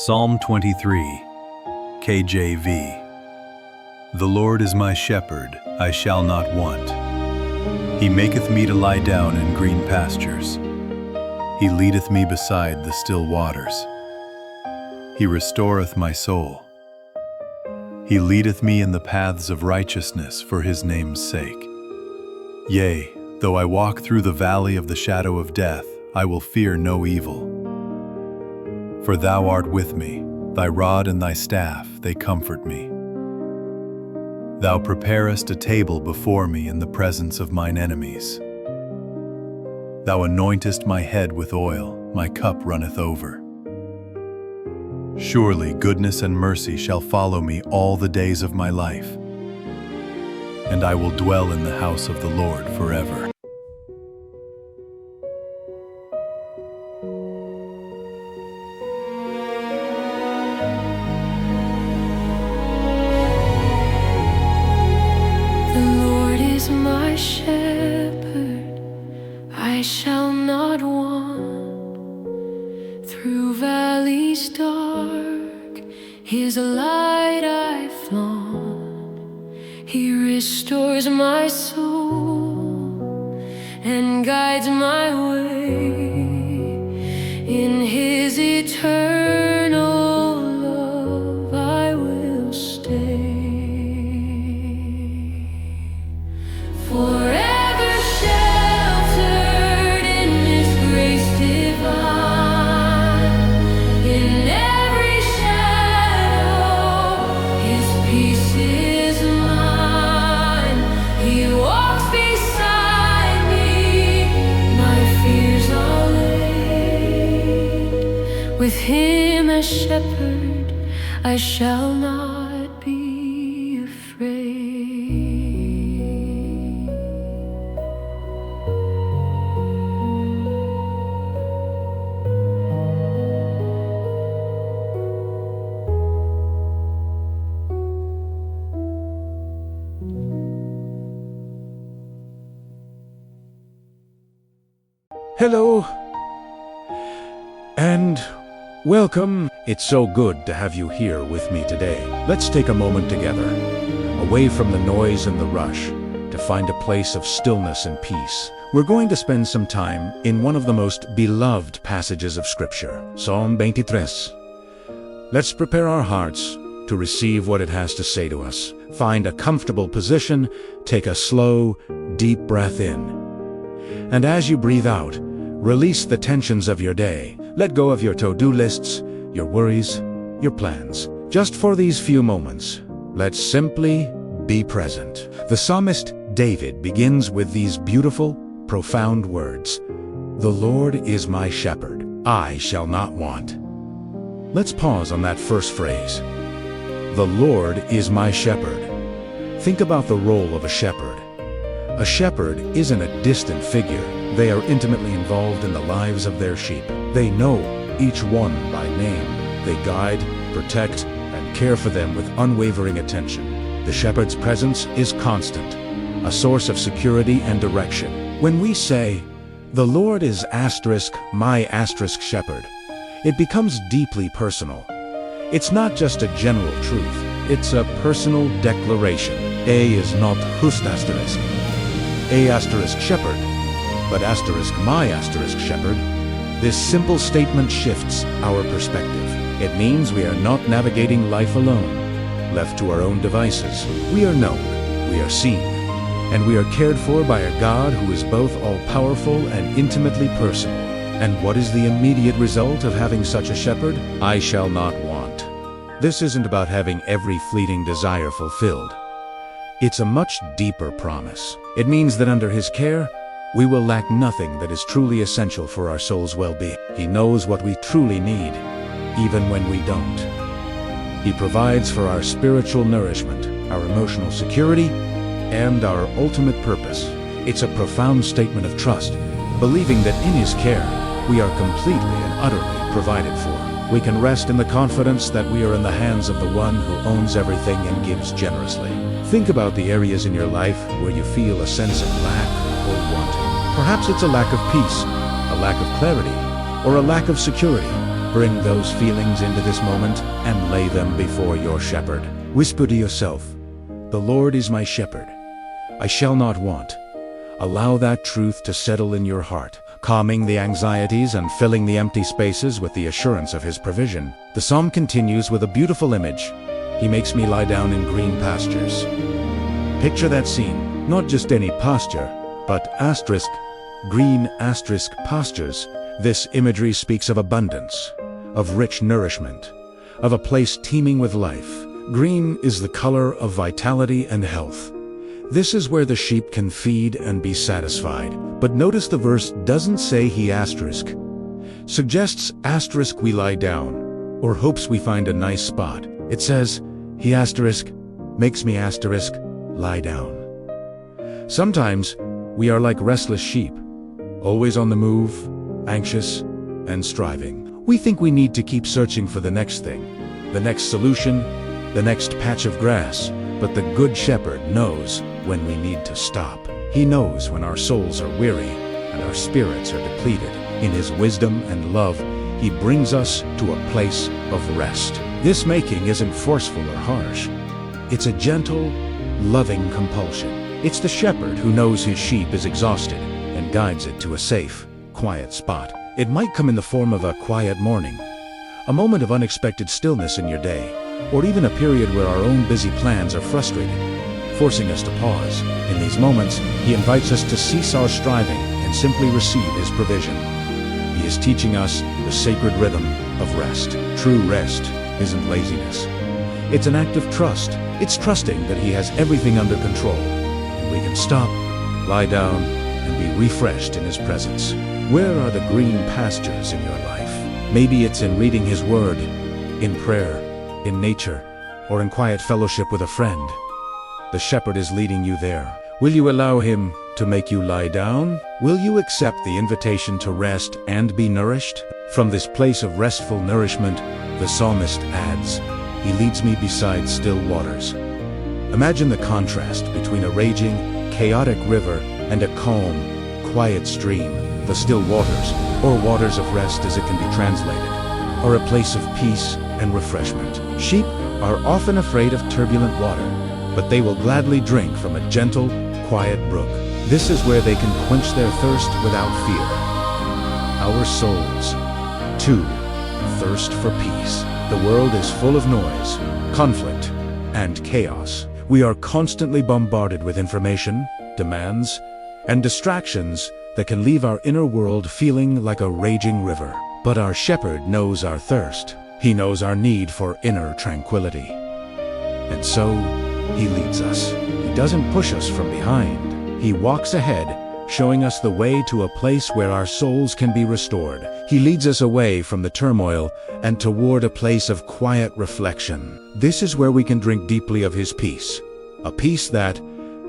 Psalm 23, KJV. The Lord is my shepherd, I shall not want. He maketh me to lie down in green pastures. He leadeth me beside the still waters. He restoreth my soul. He leadeth me in the paths of righteousness for his name's sake. Yea, though I walk through the valley of the shadow of death, I will fear no evil. For thou art with me, thy rod and thy staff, they comfort me. Thou preparest a table before me in the presence of mine enemies. Thou anointest my head with oil, my cup runneth over. Surely goodness and mercy shall follow me all the days of my life, and I will dwell in the house of the Lord forever. My shepherd, I shall not want. Through valleys dark, his light I flaunt. He restores my soul and guides my way. In his eternal love I will stay. Forever sheltered in His grace divine, in every shadow His peace is mine. He walks beside me, my fears are laid. With Him as shepherd, I shall not be afraid. Hello, and welcome. It's so good to have you here with me today. Let's take a moment together, away from the noise and the rush, to find a place of stillness and peace. We're going to spend some time in one of the most beloved passages of Scripture, Psalm 23. Let's prepare our hearts to receive what it has to say to us. Find a comfortable position, take a slow, deep breath in. And as you breathe out, release the tensions of your day. Let go of your to-do lists, your worries, your plans. Just for these few moments, let's simply be present. The psalmist David begins with these beautiful, profound words. The Lord is my shepherd, I shall not want. Let's pause on that first phrase. The Lord is my shepherd. Think about the role of a shepherd. A shepherd isn't a distant figure. They are intimately involved in the lives of their sheep. They know each one by name. They guide, protect, and care for them with unwavering attention. The shepherd's presence is constant, a source of security and direction. When we say, the Lord is my shepherd, it becomes deeply personal. It's not just a general truth, it's a personal declaration. A is not just asterisk. A asterisk shepherd, but asterisk my asterisk shepherd. This simple statement shifts our perspective. It means we are not navigating life alone, left to our own devices. We are known, we are seen, and we are cared for by a God who is both all-powerful and intimately personal. And what is the immediate result of having such a shepherd? I shall not want. This isn't about having every fleeting desire fulfilled. It's a much deeper promise. It means that under His care, we will lack nothing that is truly essential for our soul's well-being. He knows what we truly need, even when we don't. He provides for our spiritual nourishment, our emotional security, and our ultimate purpose. It's a profound statement of trust, believing that in His care, we are completely and utterly provided for. We can rest in the confidence that we are in the hands of the One who owns everything and gives generously. Think about the areas in your life where you feel a sense of lack or wanting. Perhaps it's a lack of peace, a lack of clarity, or a lack of security. Bring those feelings into this moment and lay them before your shepherd. Whisper to yourself, "The Lord is my shepherd. I shall not want." Allow that truth to settle in your heart, calming the anxieties and filling the empty spaces with the assurance of his provision. The psalm continues with a beautiful image. He makes me lie down in green pastures. Picture that scene, not just any pasture, but green pastures. This imagery speaks of abundance, of rich nourishment, of a place teeming with life. Green is the color of vitality and health. This is where the sheep can feed and be satisfied. But notice the verse doesn't say suggests we lie down, or hopes we find a nice spot. It says, he makes me lie down. Sometimes we are like restless sheep, always on the move, anxious and striving. We think we need to keep searching for the next thing, the next solution, the next patch of grass. But the Good Shepherd knows when we need to stop. He knows when our souls are weary and our spirits are depleted. In his wisdom and love, he brings us to a place of rest. This making isn't forceful or harsh. It's a gentle, loving compulsion. It's the shepherd who knows his sheep is exhausted and guides it to a safe, quiet spot. It might come in the form of a quiet morning, a moment of unexpected stillness in your day, or even a period where our own busy plans are frustrated, forcing us to pause. In these moments, he invites us to cease our striving and simply receive his provision. He is teaching us the sacred rhythm of rest. True rest isn't laziness. It's an act of trust. It's trusting that he has everything under control, and we can stop, lie down, and be refreshed in his presence. Where are the green pastures in your life? Maybe it's in reading his word, in prayer, in nature, or in quiet fellowship with a friend. The shepherd is leading you there. Will you allow him to make you lie down? Will you accept the invitation to rest and be nourished? From this place of restful nourishment, the psalmist adds, he leads me beside still waters. Imagine the contrast between a raging, chaotic river and a calm, quiet stream. The still waters, or waters of rest as it can be translated, are a place of peace and refreshment. Sheep are often afraid of turbulent water, but they will gladly drink from a gentle, quiet brook. This is where they can quench their thirst without fear. Our souls, too, thirst for peace. The world is full of noise, conflict, and chaos. We are constantly bombarded with information, demands, and distractions that can leave our inner world feeling like a raging river. But our shepherd knows our thirst. He knows our need for inner tranquility. And so, he leads us. He doesn't push us from behind. He walks ahead, showing us the way to a place where our souls can be restored. He leads us away from the turmoil and toward a place of quiet reflection. This is where we can drink deeply of his peace. A peace that,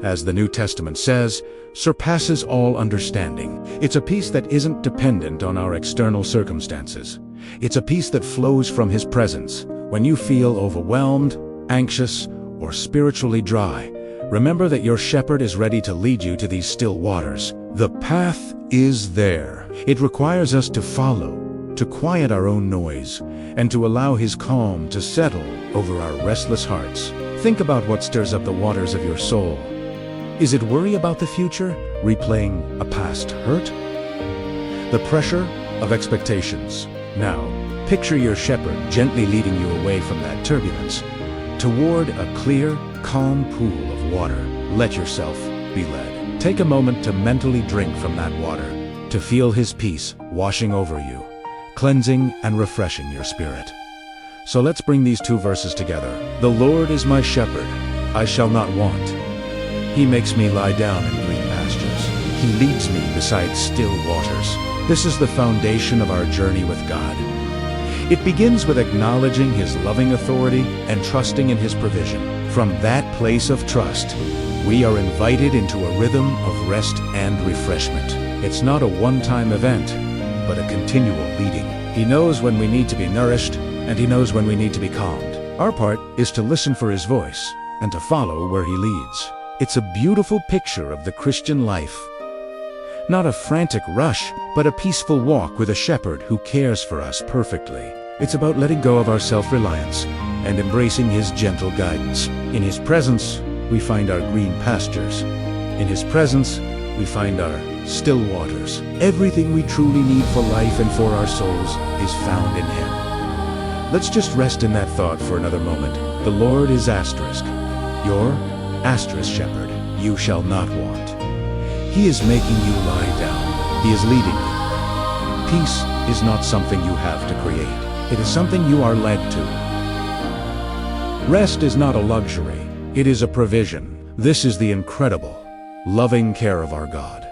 as the New Testament says, surpasses all understanding. It's a peace that isn't dependent on our external circumstances. It's a peace that flows from his presence. When you feel overwhelmed, anxious, or spiritually dry, remember that your shepherd is ready to lead you to these still waters. The path is there. It requires us to follow, to quiet our own noise, and to allow his calm to settle over our restless hearts. Think about what stirs up the waters of your soul. Is it worry about the future, replaying a past hurt? The pressure of expectations. Now, picture your shepherd gently leading you away from that turbulence, toward a clear, calm pool of water. Let yourself be led. Take a moment to mentally drink from that water, to feel his peace washing over you, cleansing and refreshing your spirit. So let's bring these two verses together. The Lord is my shepherd, I shall not want. He makes me lie down in green pastures. He leads me beside still waters. This is the foundation of our journey with God. It begins with acknowledging his loving authority and trusting in his provision. From that place of trust, we are invited into a rhythm of rest and refreshment. It's not a one-time event, but a continual leading. He knows when we need to be nourished, and he knows when we need to be calmed. Our part is to listen for his voice and to follow where he leads. It's a beautiful picture of the Christian life. Not a frantic rush, but a peaceful walk with a shepherd who cares for us perfectly. It's about letting go of our self-reliance and embracing his gentle guidance. In his presence, we find our green pastures. In his presence, we find our still waters. Everything we truly need for life and for our souls is found in him. Let's just rest in that thought for another moment. The Lord is asterisk. Your asterisk shepherd. You shall not want. He is making you lie down. He is leading you. Peace is not something you have to create. It is something you are led to. Rest is not a luxury. It is a provision. This is the incredible, loving care of our God.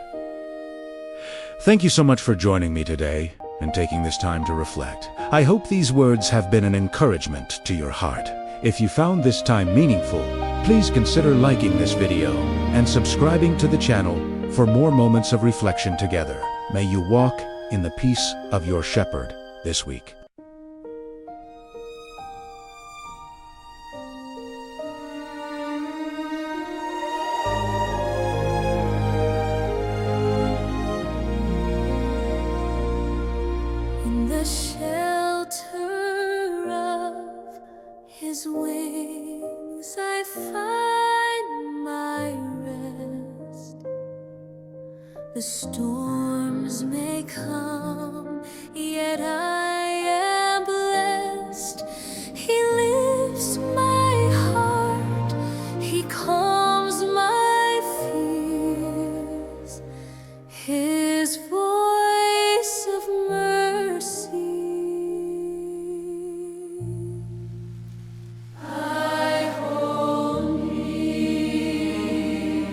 Thank you so much for joining me today and taking this time to reflect. I hope these words have been an encouragement to your heart. If you found this time meaningful, please consider liking this video and subscribing to the channel for more moments of reflection together. May you walk in the peace of your shepherd this week. In the shelter of his wings I find my rest. The storms may come, yet I am blessed. He lifts my heart, he calms my fears. His voice of mercy I hold near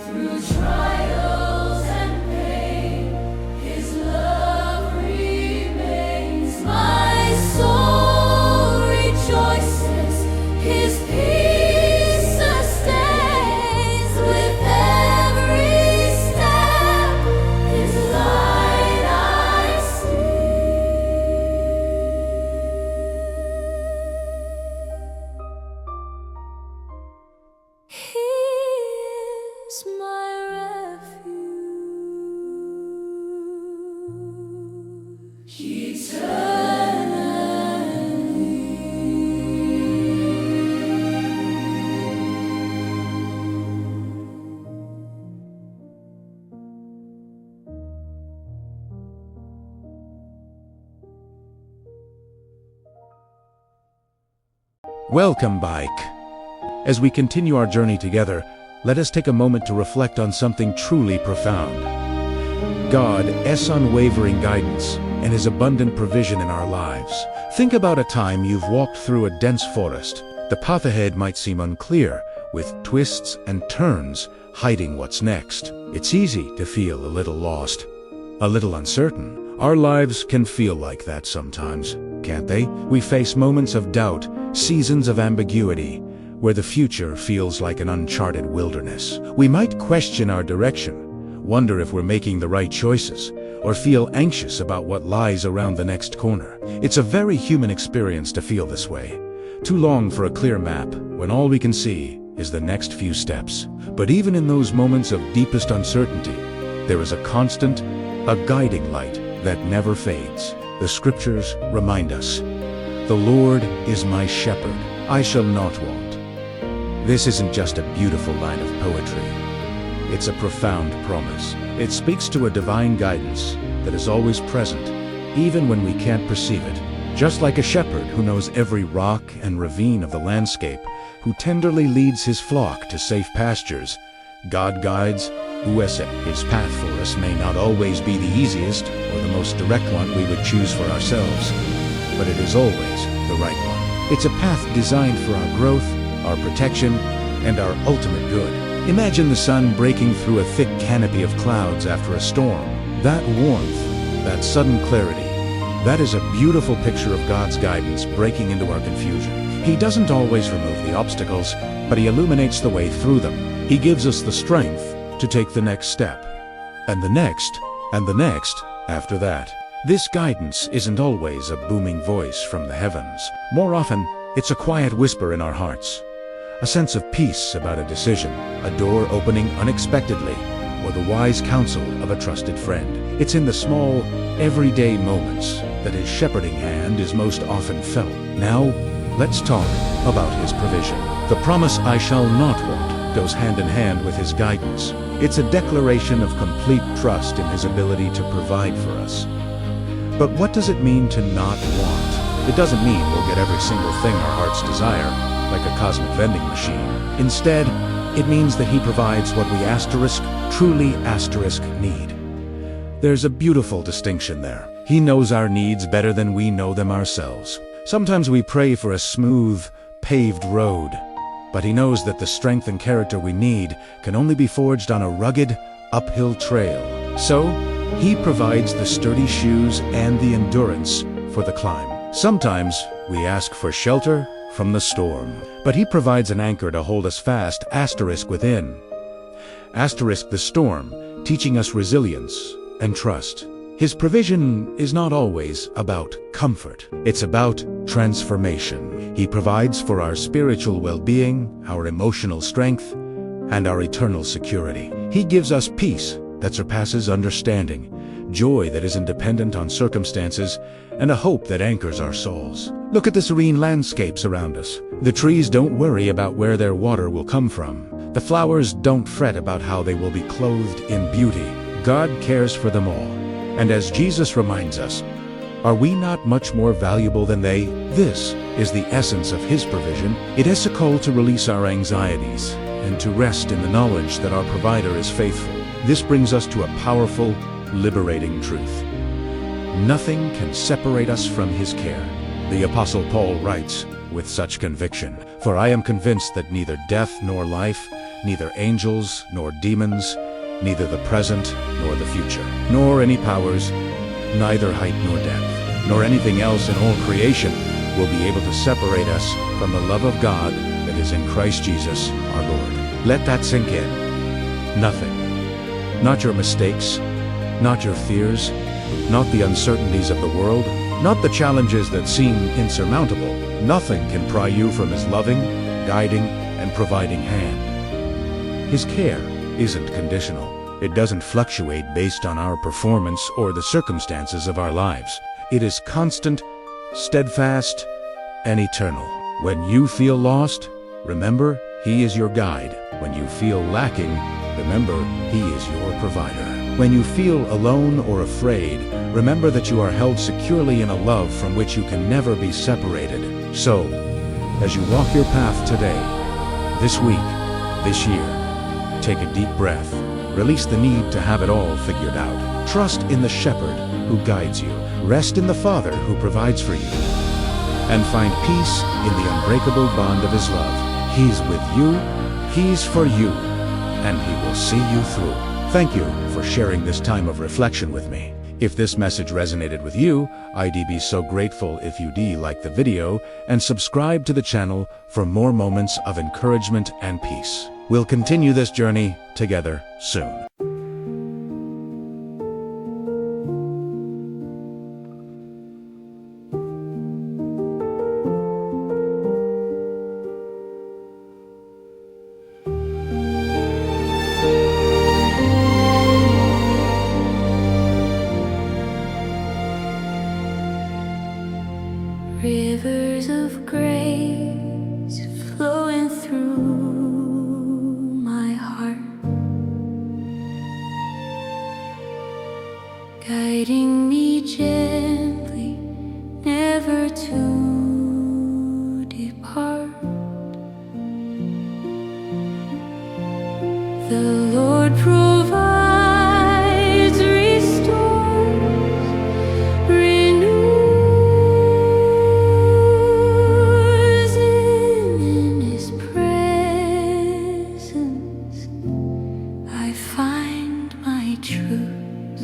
through trials and pain. His love remains. My soul rejoices. His peace sustains with every step. His light I see. He is my refuge Welcome, Bike. As we continue our journey together, let us take a moment to reflect on something truly profound. God's unwavering guidance and his abundant provision in our lives. Think about a time you've walked through a dense forest. The path ahead might seem unclear, with twists and turns hiding what's next. It's easy to feel a little lost, a little uncertain. Our lives can feel like that sometimes, can't they? We face moments of doubt, seasons of ambiguity, where the future feels like an uncharted wilderness. We might question our direction, wonder if we're making the right choices, or feel anxious about what lies around the next corner. It's a very human experience to feel this way. Too long for a clear map, when all we can see is the next few steps. But even in those moments of deepest uncertainty, there is a constant, a guiding light that never fades. The scriptures remind us, "The Lord is my shepherd, I shall not want." This isn't just a beautiful line of poetry. It's a profound promise. It speaks to a divine guidance that is always present, even when we can't perceive it. Just like a shepherd who knows every rock and ravine of the landscape, who tenderly leads his flock to safe pastures, God guides USA. His path for us may not always be the easiest or the most direct one we would choose for ourselves, but it is always the right one. It's a path designed for our growth, our protection, and our ultimate good. Imagine the sun breaking through a thick canopy of clouds after a storm. That warmth, that sudden clarity, that is a beautiful picture of God's guidance breaking into our confusion. He doesn't always remove the obstacles, but he illuminates the way through them. He gives us the strength to take the next step, and the next, and the next after that. This guidance isn't always a booming voice from the heavens. More often, it's a quiet whisper in our hearts. A sense of peace about a decision, a door opening unexpectedly, or the wise counsel of a trusted friend. It's in the small, everyday moments that his shepherding hand is most often felt. Now, let's talk about his provision. The promise "I shall not want" goes hand in hand with his guidance. It's a declaration of complete trust in his ability to provide for us. But what does it mean to not want? It doesn't mean we'll get every single thing our hearts desire, like a cosmic vending machine. Instead, it means that he provides what we truly need. There's a beautiful distinction there. He knows our needs better than we know them ourselves. Sometimes we pray for a smooth, paved road, but he knows that the strength and character we need can only be forged on a rugged, uphill trail. So, he provides the sturdy shoes and the endurance for the climb. Sometimes we ask for shelter from the storm, but he provides an anchor to hold us fast, within. The storm, teaching us resilience and trust. His provision is not always about comfort. It's about transformation. He provides for our spiritual well-being, our emotional strength, and our eternal security. He gives us peace that surpasses understanding, joy that isn't dependent on circumstances, and a hope that anchors our souls. Look at the serene landscapes around us. The trees don't worry about where their water will come from. The flowers don't fret about how they will be clothed in beauty. God cares for them all. And as Jesus reminds us, are we not much more valuable than they? This is the essence of his provision. It is a call to release our anxieties and to rest in the knowledge that our provider is faithful. This brings us to a powerful, liberating truth. Nothing can separate us from his care. The Apostle Paul writes with such conviction, "For I am convinced that neither death nor life, neither angels nor demons, neither the present nor the future, nor any powers, neither height nor depth, nor anything else in all creation will be able to separate us from the love of God that is in Christ Jesus our Lord." Let that sink in. Nothing. Not your mistakes, not your fears, not the uncertainties of the world, not the challenges that seem insurmountable. Nothing can pry you from his loving, guiding, and providing hand. His care isn't conditional. It doesn't fluctuate based on our performance or the circumstances of our lives. It is constant, steadfast, and eternal. When you feel lost, remember, he is your guide. When you feel lacking, remember, he is your provider. When you feel alone or afraid, remember that you are held securely in a love from which you can never be separated. So, as you walk your path today, this week, this year, take a deep breath. Release the need to have it all figured out. Trust in the shepherd who guides you. Rest in the Father who provides for you. And find peace in the unbreakable bond of his love. He's with you, he's for you, and he will see you through. Thank you for sharing this time of reflection with me. If this message resonated with you, I'd be so grateful if you'd like the video and subscribe to the channel for more moments of encouragement and peace. We'll continue this journey together soon. Rivers of grace flowing through my heart, guiding me gently, never to depart. The Lord provides, restores, renews. In his presence I find my truth.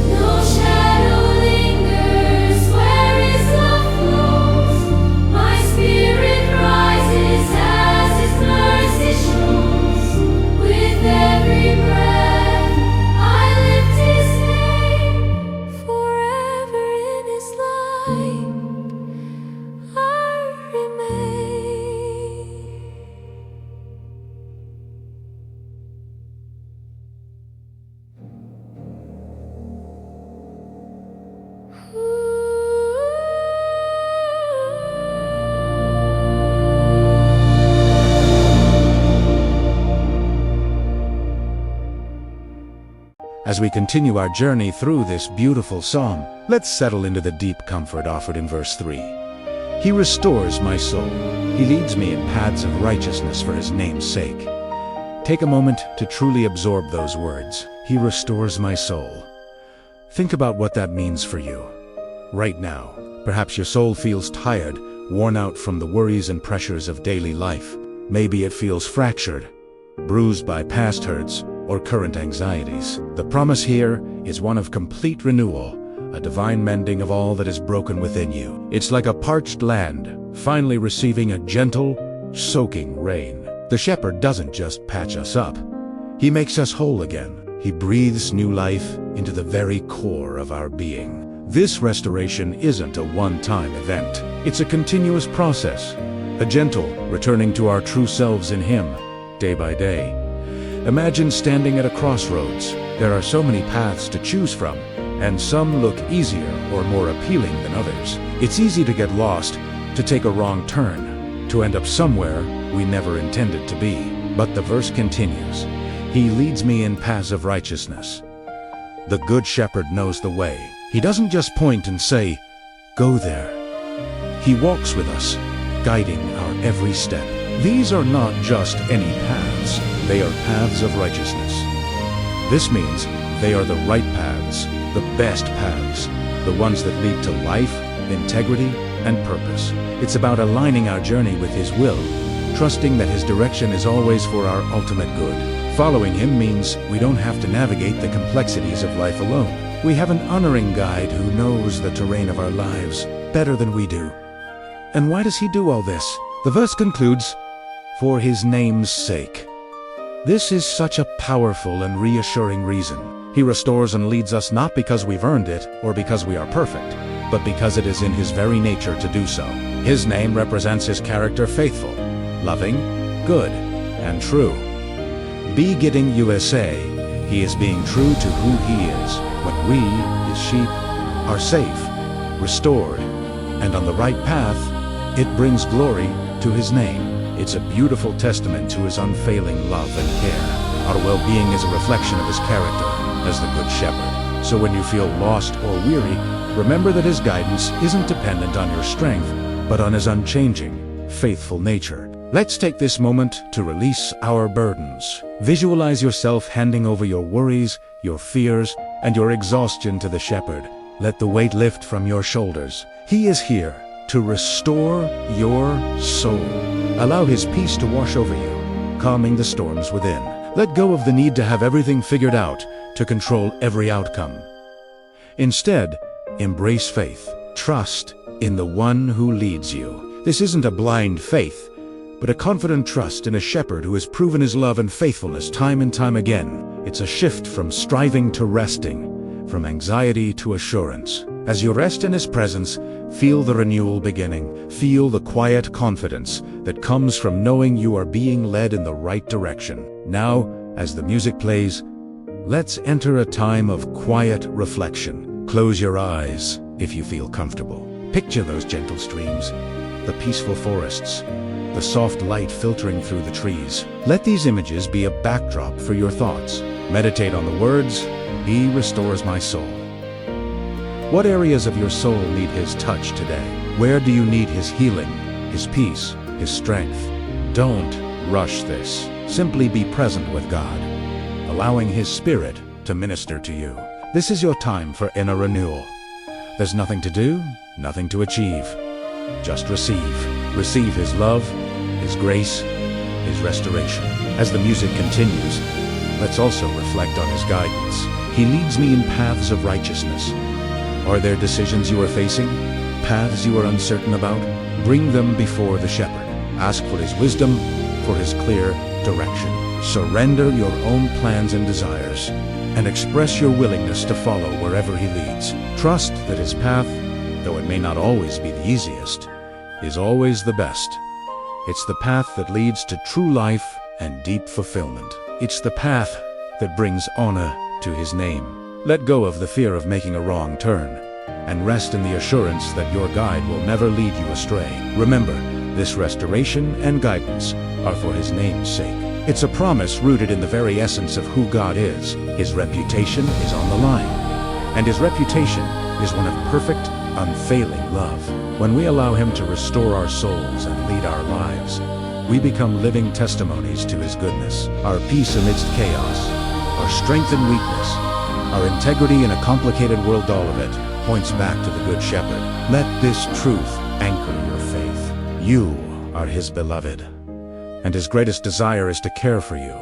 No shadow lingers where his love flows. My spirit rises as As we continue our journey through this beautiful psalm, let's settle into the deep comfort offered in verse 3. He restores my soul. He leads me in paths of righteousness for his name's sake. Take a moment to truly absorb those words. He restores my soul. Think about what that means for you. Right now, perhaps your soul feels tired, worn out from the worries and pressures of daily life. Maybe it feels fractured, bruised by past hurts or current anxieties. The promise here is one of complete renewal, a divine mending of all that is broken within you. It's like a parched land, finally receiving a gentle, soaking rain. The shepherd doesn't just patch us up. He makes us whole again. He breathes new life into the very core of our being. This restoration isn't a one-time event. It's a continuous process, a gentle returning to our true selves in him, day by day. Imagine standing at a crossroads. There are so many paths to choose from, and some look easier or more appealing than others. It's easy to get lost, to take a wrong turn, to end up somewhere we never intended to be. But the verse continues, he leads me in paths of righteousness. The Good Shepherd knows the way. He doesn't just point and say, go there. He walks with us, guiding our every step. These are not just any paths, they are paths of righteousness. This means they are the right paths, the best paths, the ones that lead to life, integrity, and purpose. It's about aligning our journey with his will, trusting that his direction is always for our ultimate good. Following him means we don't have to navigate the complexities of life alone. We have an honoring guide who knows the terrain of our lives better than we do. And why does he do all this? The verse concludes, for his name's sake. This is such a powerful and reassuring reason. He restores and leads us not because we've earned it or because we are perfect, but because it is in his very nature to do so. His name represents his character faithful, loving, good, and true. Be Gidding USA, he is being true to who he is when we, his sheep, are safe, restored, and on the right path. It brings glory to his name. It's a beautiful testament to his unfailing love and care. Our well-being is a reflection of his character as the Good Shepherd. So when you feel lost or weary, remember that his guidance isn't dependent on your strength, but on his unchanging, faithful nature. Let's take this moment to release our burdens. Visualize yourself handing over your worries, your fears, and your exhaustion to the shepherd. Let the weight lift from your shoulders. He is here to restore your soul. Allow his peace to wash over you, calming the storms within. Let go of the need to have everything figured out, to control every outcome. Instead, embrace faith. Trust in the one who leads you. This isn't a blind faith, but a confident trust in a shepherd who has proven his love and faithfulness time and time again. It's a shift from striving to resting, from anxiety to assurance. As you rest in his presence, feel the renewal beginning. Feel the quiet confidence that comes from knowing you are being led in the right direction. Now, as the music plays, let's enter a time of quiet reflection. Close your eyes if you feel comfortable. Picture those gentle streams, the peaceful forests, the soft light filtering through the trees. Let these images be a backdrop for your thoughts. Meditate on the words, he restores my soul. What areas of your soul need his touch today? Where do you need his healing, his peace, his strength? Don't rush this. Simply be present with God, allowing his spirit to minister to you. This is your time for inner renewal. There's nothing to do, nothing to achieve. Just receive. Receive his love, his grace, his restoration. As the music continues, let's also reflect on his guidance. He leads me in paths of righteousness. Are there decisions you are facing? Paths you are uncertain about? Bring them before the shepherd. Ask for his wisdom, for his clear direction. Surrender your own plans and desires, and express your willingness to follow wherever he leads. Trust that his path, though it may not always be the easiest, is always the best. It's the path that leads to true life and deep fulfillment. It's the path that brings honor to his name. Let go of the fear of making a wrong turn, and rest in the assurance that your guide will never lead you astray. Remember, this restoration and guidance are for his name's sake. It's a promise rooted in the very essence of who God is. His reputation is on the line. And his reputation is one of perfect, unfailing love. When we allow him to restore our souls and lead our lives, we become living testimonies to his goodness. Our peace amidst chaos, our strength in weakness, our integrity in a complicated world, all of it points back to the Good Shepherd. Let this truth anchor your faith. You are his beloved, and his greatest desire is to care for you,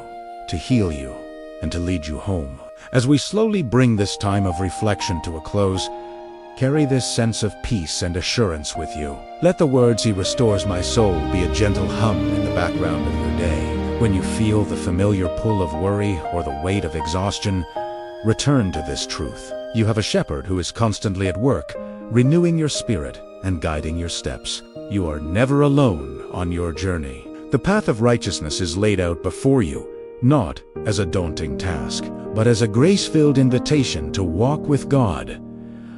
to heal you, and to lead you home. As we slowly bring this time of reflection to a close, carry this sense of peace and assurance with you. Let the words "He restores my soul" be a gentle hum in the background of your day. When you feel the familiar pull of worry or the weight of exhaustion, return to this truth. You have a shepherd who is constantly at work, renewing your spirit and guiding your steps. You are never alone on your journey. The path of righteousness is laid out before you, not as a daunting task, but as a grace-filled invitation to walk with God.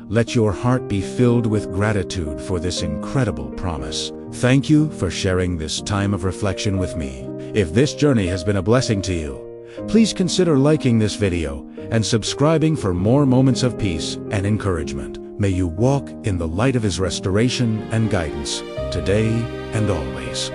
Let your heart be filled with gratitude for this incredible promise. Thank you for sharing this time of reflection with me. If this journey has been a blessing to you, please consider liking this video and subscribing for more moments of peace and encouragement. May you walk in the light of his restoration and guidance, today and always.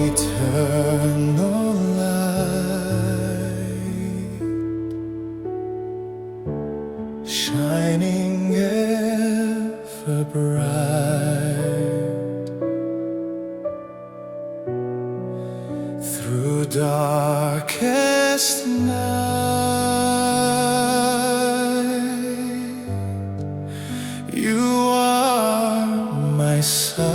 Eternal light, shining ever bright, through darkest night, you are my sun.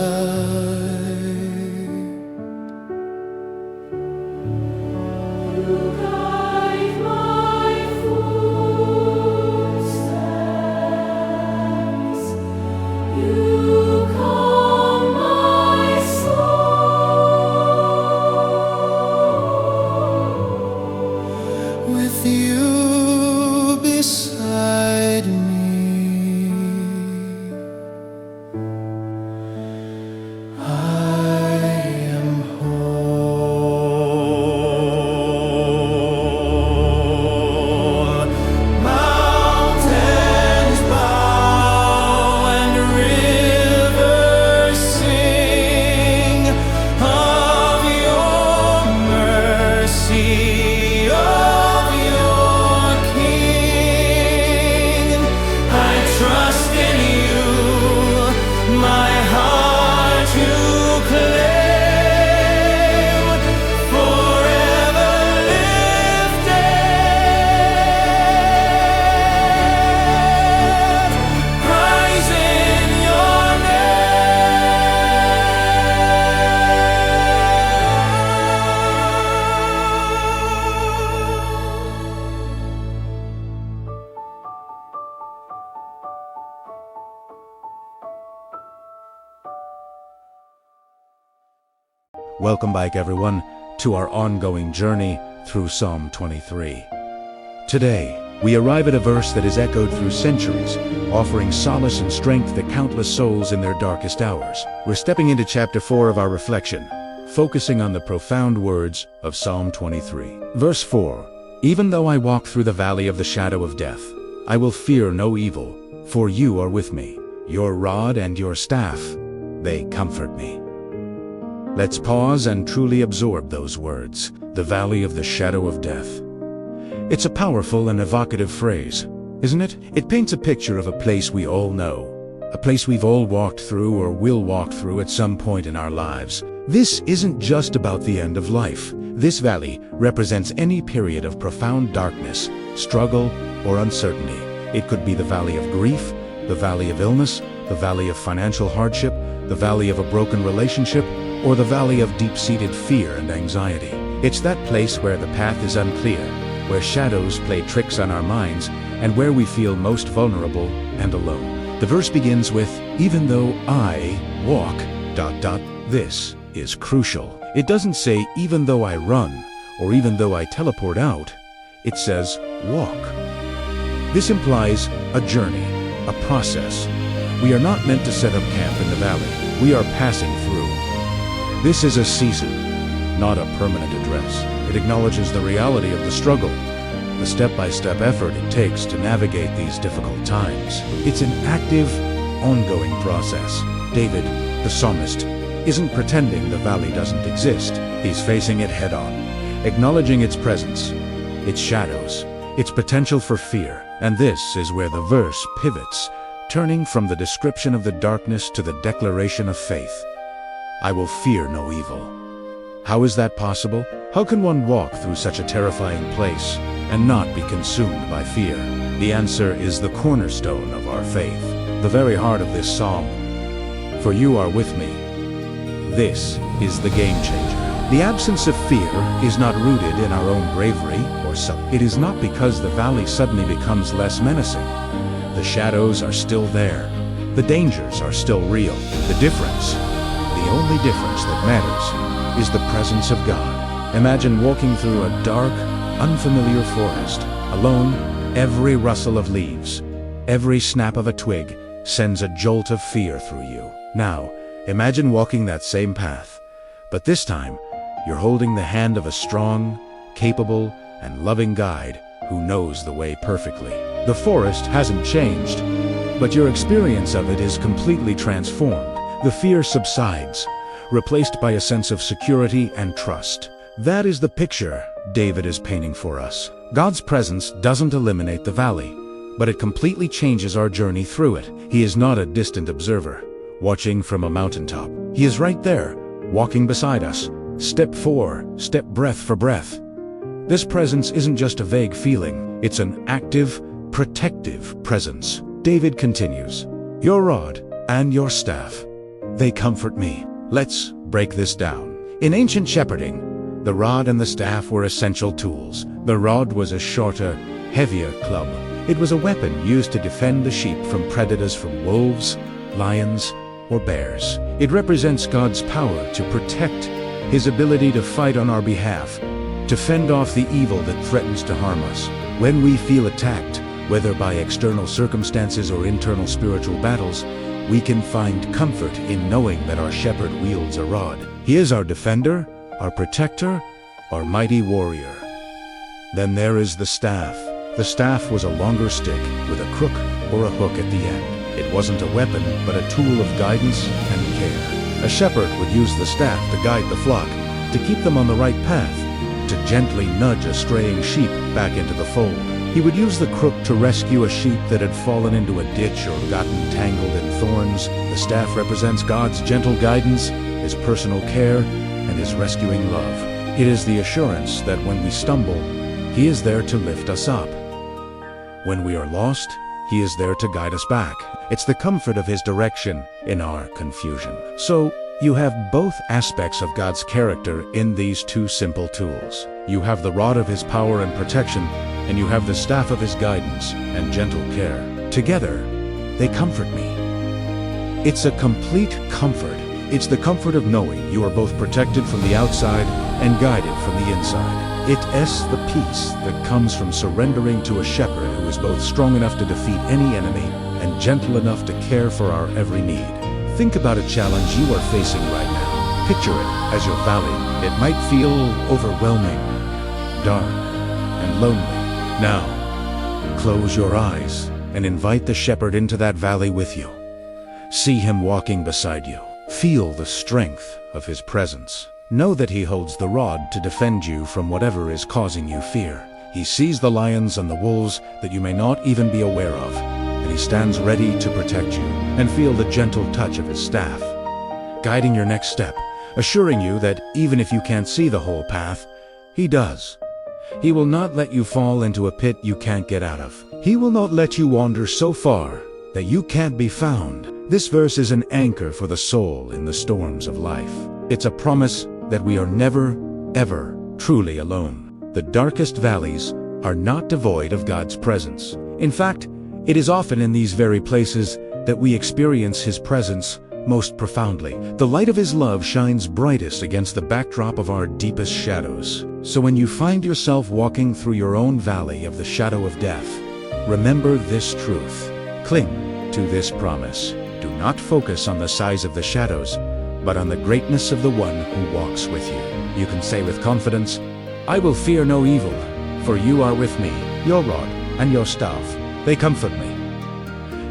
With you beside me, I am whole. Mountains bow and rivers sing of your mercy. Trust in you, my heart to claim, forever lifted, praising your Welcome back, everyone, to our ongoing journey through Psalm 23. Today, we arrive at a verse that is echoed through centuries, offering solace and strength to countless souls in their darkest hours. We're stepping into chapter 4 of our reflection, focusing on the profound words of Psalm 23. Verse 4, "Even though I walk through the valley of the shadow of death, I will fear no evil, for you are with me. Your rod and your staff, they comfort me." Let's pause and truly absorb those words, the valley of the shadow of death. It's a powerful and evocative phrase, isn't it? It paints a picture of a place we all know, a place we've all walked through or will walk through at some point in our lives. This isn't just about the end of life. This valley represents any period of profound darkness, struggle, or uncertainty. It could be the valley of grief, the valley of illness, the valley of financial hardship, the valley of a broken relationship, or the valley of deep-seated fear and anxiety. It's that place where the path is unclear, where shadows play tricks on our minds, and where we feel most vulnerable and alone. The verse begins with, even though I walk, ... This is crucial. It doesn't say, even though I run, or even though I teleport out. It says, walk. This implies a journey, a process. We are not meant to set up camp in the valley. We are passing through. This is a season, not a permanent address. It acknowledges the reality of the struggle, the step-by-step effort it takes to navigate these difficult times. It's an active, ongoing process. David, the psalmist, isn't pretending the valley doesn't exist. He's facing it head-on, acknowledging its presence, its shadows, its potential for fear. And this is where the verse pivots, turning from the description of the darkness to the declaration of faith. I will fear no evil. How is that possible? How can one walk through such a terrifying place and not be consumed by fear? The answer is the cornerstone of our faith, the very heart of this psalm. For you are with me. This is the game changer. The absence of fear is not rooted in our own bravery or self. It is not because the valley suddenly becomes less menacing. The shadows are still there. The dangers are still real. The difference, the only difference that matters, is the presence of God. Imagine walking through a dark, unfamiliar forest, alone. Every rustle of leaves, every snap of a twig sends a jolt of fear through you. Now, imagine walking that same path, but this time, you're holding the hand of a strong, capable, and loving guide who knows the way perfectly. The forest hasn't changed, but your experience of it is completely transformed. The fear subsides, replaced by a sense of security and trust. That is the picture David is painting for us. God's presence doesn't eliminate the valley, but it completely changes our journey through it. He is not a distant observer, watching from a mountaintop. He is right there, walking beside us, step for step, breath for breath. This presence isn't just a vague feeling, it's an active, protective presence. David continues, your rod and your staff, they comfort me. Let's break this down. In ancient shepherding, the rod and the staff were essential tools. The rod was a shorter, heavier club. It was a weapon used to defend the sheep from predators from wolves, lions, or bears. It represents God's power to protect, His ability to fight on our behalf, to fend off the evil that threatens to harm us. When we feel attacked, whether by external circumstances or internal spiritual battles, we can find comfort in knowing that our shepherd wields a rod. He is our defender, our protector, our mighty warrior. Then there is the staff. The staff was a longer stick with a crook or a hook at the end. It wasn't a weapon, but a tool of guidance and care. A shepherd would use the staff to guide the flock, to keep them on the right path, to gently nudge a straying sheep back into the fold. He would use the crook to rescue a sheep that had fallen into a ditch or gotten tangled in thorns. The staff represents God's gentle guidance, His personal care, and His rescuing love. It is the assurance that when we stumble, He is there to lift us up. When we are lost, He is there to guide us back. It's the comfort of His direction in our confusion. So, you have both aspects of God's character in these two simple tools. You have the rod of His power and protection, and you have the staff of His guidance and gentle care. Together, they comfort me. It's a complete comfort. It's the comfort of knowing you are both protected from the outside and guided from the inside. It's the peace that comes from surrendering to a shepherd who is both strong enough to defeat any enemy and gentle enough to care for our every need. Think about a challenge you are facing right now. Picture it as your valley. It might feel overwhelming, dark, and lonely. Now, close your eyes and invite the shepherd into that valley with you. See him walking beside you. Feel the strength of his presence. Know that he holds the rod to defend you from whatever is causing you fear. He sees the lions and the wolves that you may not even be aware of, and he stands ready to protect you. And feel the gentle touch of his staff, guiding your next step, assuring you that even if you can't see the whole path, he does. He will not let you fall into a pit you can't get out of. He will not let you wander so far that you can't be found. This verse is an anchor for the soul in the storms of life. It's a promise that we are never, ever truly alone. The darkest valleys are not devoid of God's presence. In fact, it is often in these very places that we experience His presence most profoundly. The light of His love shines brightest against the backdrop of our deepest shadows. So when you find yourself walking through your own valley of the shadow of death, remember this truth. Cling to this promise. Do not focus on the size of the shadows, but on the greatness of the one who walks with you. You can say with confidence, I will fear no evil, for you are with me. Your rod and your staff, they comfort me.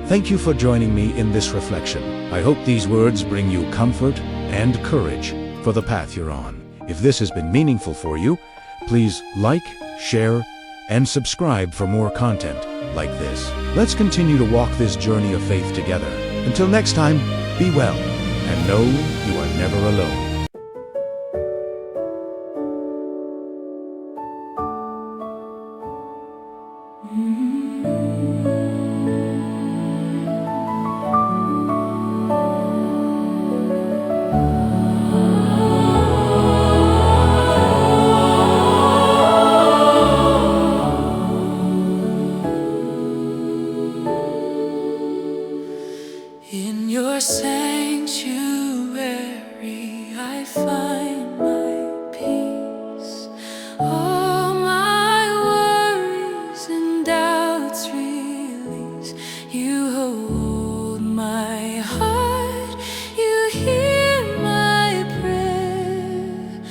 Thank you for joining me in this reflection. I hope these words bring you comfort and courage for the path you're on. If this has been meaningful for you, please like, share, and subscribe for more content like this. Let's continue to walk this journey of faith together. Until next time, be well, and know you are never alone. In your sanctuary, I find my peace. All my worries and doubts release. You hold my heart, you hear my prayer.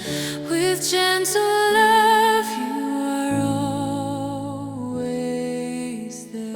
With gentle love, you are always there.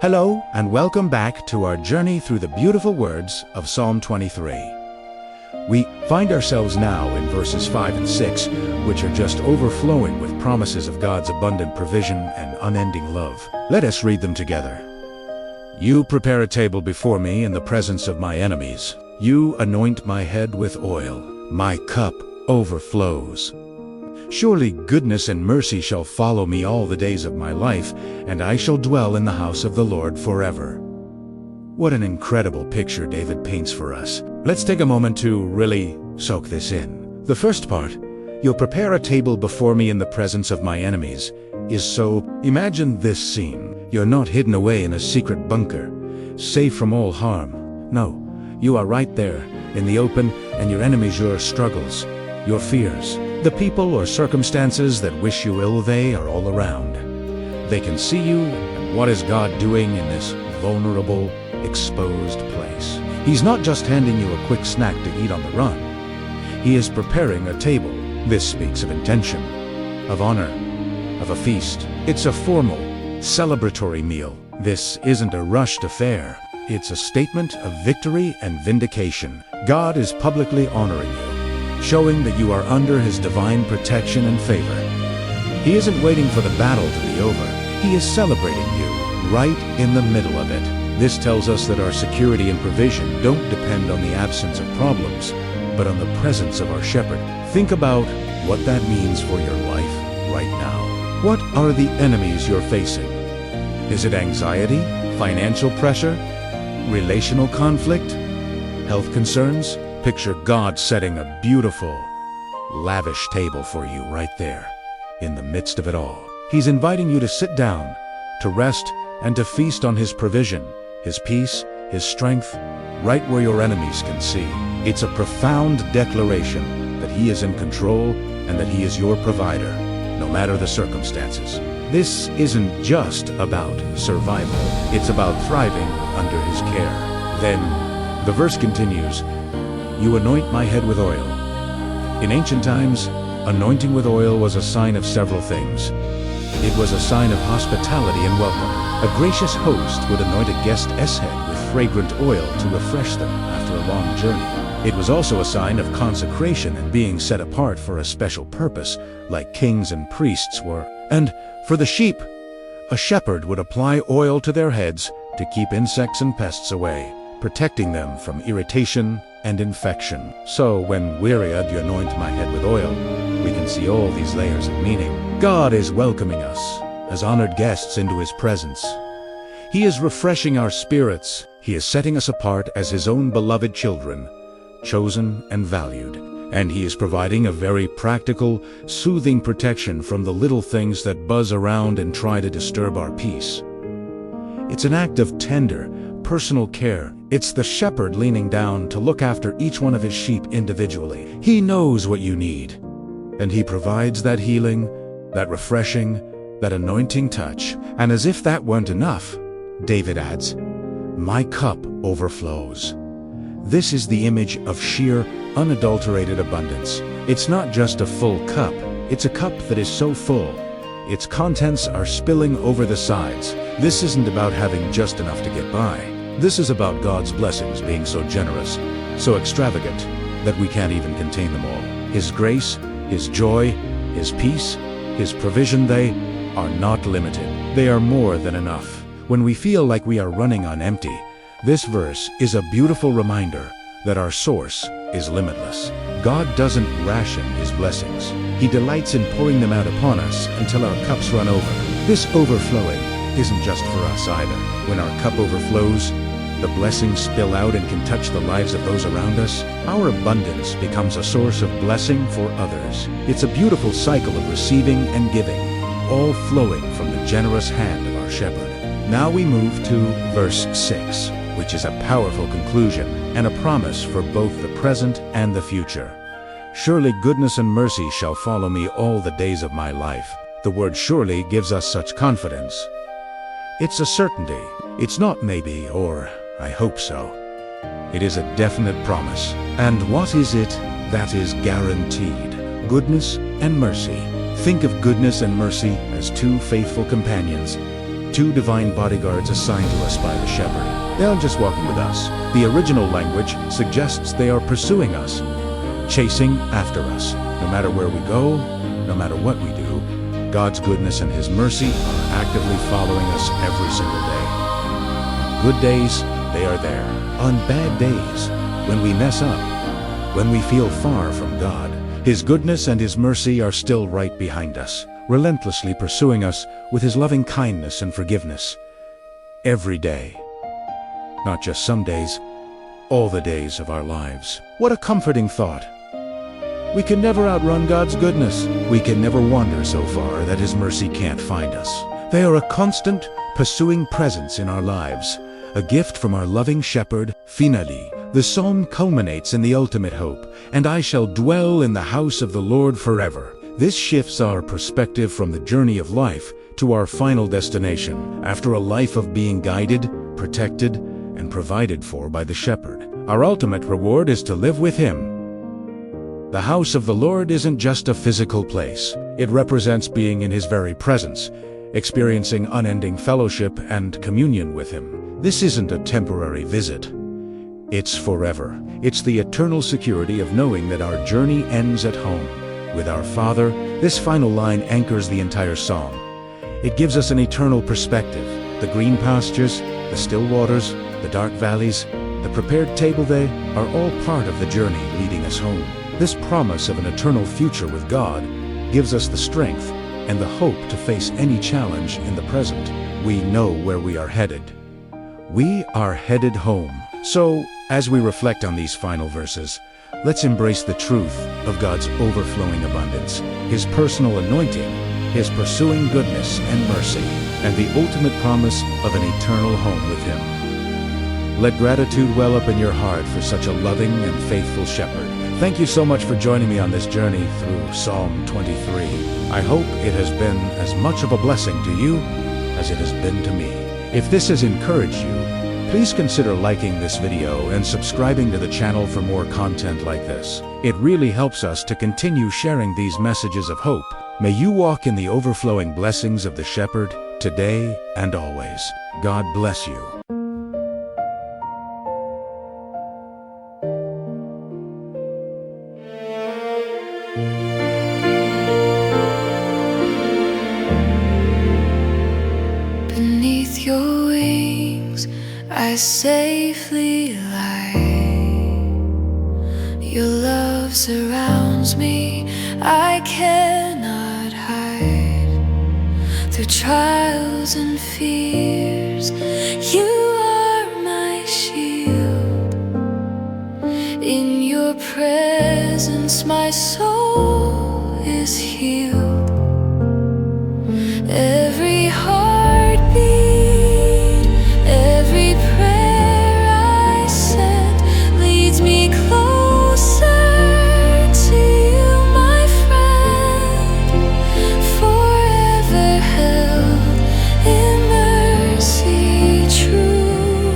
Hello, and welcome back to our journey through the beautiful words of Psalm 23. We find ourselves now in verses 5 and 6, which are just overflowing with promises of God's abundant provision and unending love. Let us read them together. You prepare a table before me in the presence of my enemies. You anoint my head with oil. My cup overflows. Surely goodness and mercy shall follow me all the days of my life, and I shall dwell in the house of the Lord forever. What an incredible picture David paints for us. Let's take a moment to really soak this in. The first part, you'll prepare a table before me in the presence of my enemies, is so, imagine this scene. You're not hidden away in a secret bunker, safe from all harm. No, you are right there, in the open, and your enemies, your struggles, your fears. The people or circumstances that wish you ill, they are all around. They can see you, and what is God doing in this vulnerable, exposed place? He's not just handing you a quick snack to eat on the run. He is preparing a table. This speaks of intention, of honor, of a feast. It's a formal, celebratory meal. This isn't a rushed affair. It's a statement of victory and vindication. God is publicly honoring you, showing that you are under His divine protection and favor. He isn't waiting for the battle to be over. He is celebrating you right in the middle of it. This tells us that our security and provision don't depend on the absence of problems, but on the presence of our shepherd. Think about what that means for your life right now. What are the enemies you're facing? Is it anxiety, financial pressure, relational conflict, health concerns? Picture God setting a beautiful, lavish table for you right there, in the midst of it all. He's inviting you to sit down, to rest, and to feast on His provision, His peace, His strength, right where your enemies can see. It's a profound declaration that He is in control and that He is your provider, no matter the circumstances. This isn't just about survival. It's about thriving under His care. Then, the verse continues, you anoint my head with oil. In ancient times, anointing with oil was a sign of several things. It was a sign of hospitality and welcome. A gracious host would anoint a guest's head with fragrant oil to refresh them after a long journey. It was also a sign of consecration and being set apart for a special purpose, like kings and priests were. And for the sheep, a shepherd would apply oil to their heads to keep insects and pests away, protecting them from irritation and infection. So when weary, you anoint my head with oil, we can see all these layers of meaning. God is welcoming us as honored guests into His presence. He is refreshing our spirits. He is setting us apart as His own beloved children, chosen and valued. And He is providing a very practical, soothing protection from the little things that buzz around and try to disturb our peace. It's an act of tender, personal care. It's the shepherd leaning down to look after each one of his sheep individually. He knows what you need, and He provides that healing, that refreshing, that anointing touch. And as if that weren't enough, David adds, "My cup overflows." This is the image of sheer, unadulterated abundance. It's not just a full cup, it's a cup that is so full, its contents are spilling over the sides. This isn't about having just enough to get by. This is about God's blessings being so generous, so extravagant, that we can't even contain them all. His grace, His joy, His peace, His provision, they are not limited. They are more than enough. When we feel like we are running on empty, this verse is a beautiful reminder that our source is limitless. God doesn't ration His blessings. He delights in pouring them out upon us until our cups run over. This overflowing isn't just for us either. When our cup overflows, the blessings spill out and can touch the lives of those around us. Our abundance becomes a source of blessing for others. It's a beautiful cycle of receiving and giving, all flowing from the generous hand of our shepherd. Now we move to verse 6, which is a powerful conclusion and a promise for both the present and the future. Surely goodness and mercy shall follow me all the days of my life. The word surely gives us such confidence. It's a certainty. It's not maybe or I hope so. It is a definite promise. And what is it that is guaranteed? Goodness and mercy. Think of goodness and mercy as two faithful companions, two divine bodyguards assigned to us by the shepherd. They aren't just walking with us. The original language suggests they are pursuing us, chasing after us. No matter where we go, no matter what we do, God's goodness and His mercy are actively following us every single day. On good days, they are there. On bad days, when we mess up, when we feel far from God, His goodness and His mercy are still right behind us, relentlessly pursuing us with His loving kindness and forgiveness. Every day. Not just some days, all the days of our lives. What a comforting thought. We can never outrun God's goodness. We can never wander so far that His mercy can't find us. They are a constant, pursuing presence in our lives, a gift from our loving shepherd, finally. The psalm culminates in the ultimate hope, "And I shall dwell in the house of the Lord forever." This shifts our perspective from the journey of life to our final destination. After a life of being guided, protected, and provided for by the shepherd, our ultimate reward is to live with Him. The house of the Lord isn't just a physical place. It represents being in His very presence, experiencing unending fellowship and communion with Him. This isn't a temporary visit. It's forever. It's the eternal security of knowing that our journey ends at home, with our Father. This final line anchors the entire psalm. It gives us an eternal perspective. The green pastures, the still waters, the dark valleys, the prepared table, they are all part of the journey leading us home. This promise of an eternal future with God gives us the strength and the hope to face any challenge in the present. We know where we are headed. We are headed home. So, as we reflect on these final verses, let's embrace the truth of God's overflowing abundance, His personal anointing, His pursuing goodness and mercy, and the ultimate promise of an eternal home with Him. Let gratitude well up in your heart for such a loving and faithful shepherd. Thank you so much for joining me on this journey through Psalm 23. I hope it has been as much of a blessing to you as it has been to me. If this has encouraged you, please consider liking this video and subscribing to the channel for more content like this. It really helps us to continue sharing these messages of hope May you walk in the overflowing blessings of the Shepherd today and always. God bless you. Beneath your wings, I safely lie. Your love surrounds me, I cannot hide. Through trials and fears, you are my shield. In your presence, my soul is healed. Every heartbeat, every prayer I send leads me closer to you, my friend, forever held in mercy true.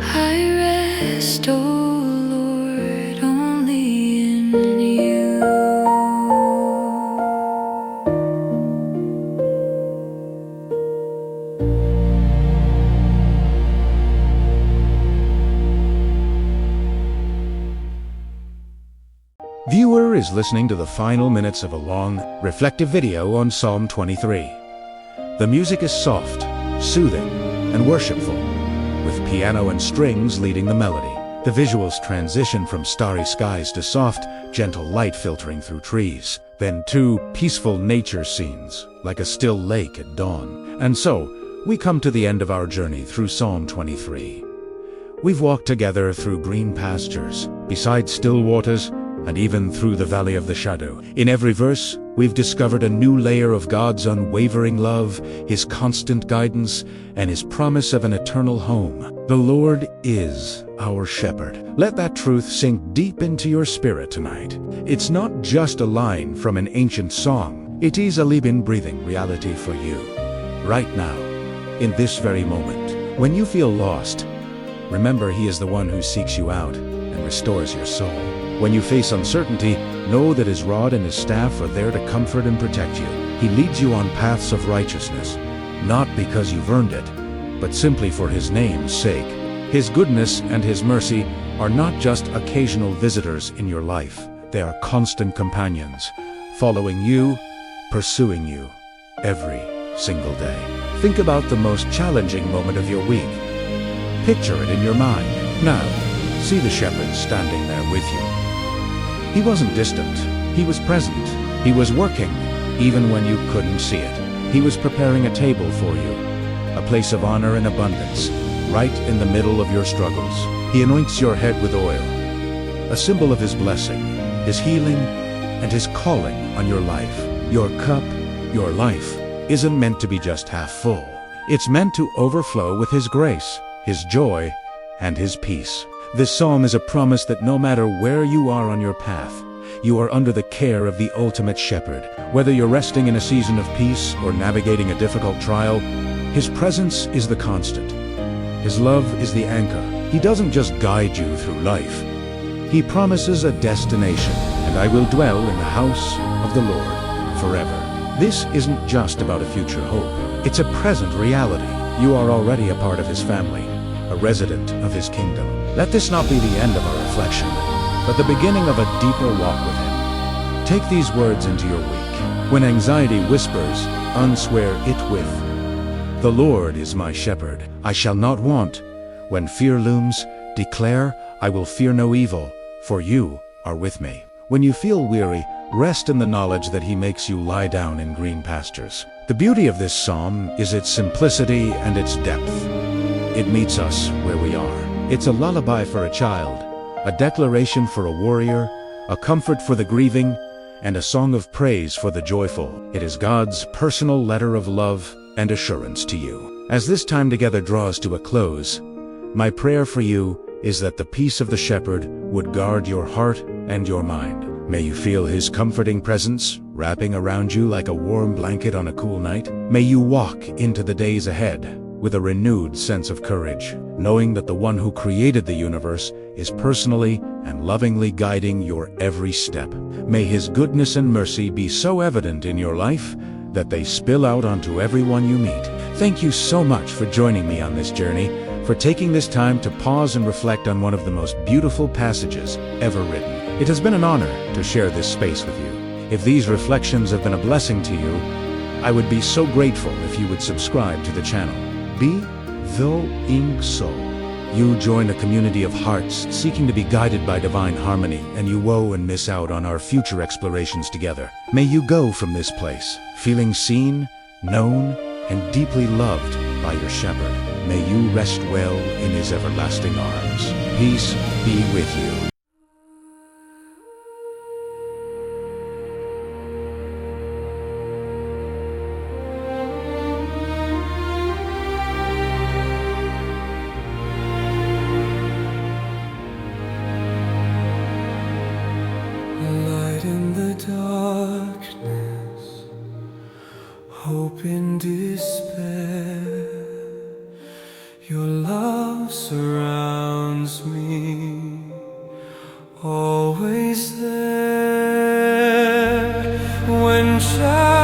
I rest, oh Lord, only in you. Viewer is listening to the final minutes of a long, reflective video on Psalm 23. The music is soft, soothing, and worshipful, with piano and strings leading the melody. The visuals transition from starry skies to soft, gentle light filtering through trees, then to peaceful nature scenes, like a still lake at dawn. And so, we come to the end of our journey through Psalm 23. We've walked together through green pastures, beside still waters, and even through the valley of the shadow. In every verse, we've discovered a new layer of God's unwavering love, His constant guidance, and His promise of an eternal home. The Lord is our shepherd. Let that truth sink deep into your spirit tonight. It's not just a line from an ancient song. It is a living, breathing reality for you, right now, in this very moment. When you feel lost, remember He is the one who seeks you out and restores your soul. When you face uncertainty, know that His rod and His staff are there to comfort and protect you. He leads you on paths of righteousness, not because you've earned it, but simply for His name's sake. His goodness and His mercy are not just occasional visitors in your life. They are constant companions, following you, pursuing you, every single day. Think about the most challenging moment of your week. Picture it in your mind. Now, see the shepherd standing there with you. He wasn't distant. He was present. He was working, even when you couldn't see it. He was preparing a table for you, a place of honor and abundance, right in the middle of your struggles. He anoints your head with oil, a symbol of His blessing, His healing, and His calling on your life. Your cup, your life, isn't meant to be just half full. It's meant to overflow with His grace, His joy, and His peace. This psalm is a promise that no matter where you are on your path, you are under the care of the ultimate shepherd. Whether you're resting in a season of peace or navigating a difficult trial, His presence is the constant. His love is the anchor. He doesn't just guide you through life. He promises a destination, and I will dwell in the house of the Lord forever. This isn't just about a future hope. It's a present reality. You are already a part of His family, a resident of His kingdom. Let this not be the end of our reflection, but the beginning of a deeper walk with Him. Take these words into your week. When anxiety whispers, unswear it with, "The Lord is my shepherd, I shall not want." When fear looms, declare, "I will fear no evil, for you are with me." When you feel weary, rest in the knowledge that He makes you lie down in green pastures. The beauty of this psalm is its simplicity and its depth. It meets us where we are. It's a lullaby for a child, a declaration for a warrior, a comfort for the grieving, and a song of praise for the joyful. It is God's personal letter of love and assurance to you. As this time together draws to a close, my prayer for you is that the peace of the shepherd would guard your heart and your mind. May you feel His comforting presence wrapping around you like a warm blanket on a cool night. May you walk into the days ahead with a renewed sense of courage, knowing that the one who created the universe is personally and lovingly guiding your every step. May His goodness and mercy be so evident in your life that they spill out onto everyone you meet. Thank you so much for joining me on this journey, for taking this time to pause and reflect on one of the most beautiful passages ever written. It has been an honor to share this space with you. If these reflections have been a blessing to you, I would be so grateful if you would subscribe to the channel. Be though ing so. You join a community of hearts seeking to be guided by divine harmony, and you woe and miss out on our future explorations together. May you go from this place, feeling seen, known, and deeply loved by your shepherd. May you rest well in His everlasting arms. Peace be with you. Light in the darkness, hope in despair. Your love surrounds me, always there. When shadows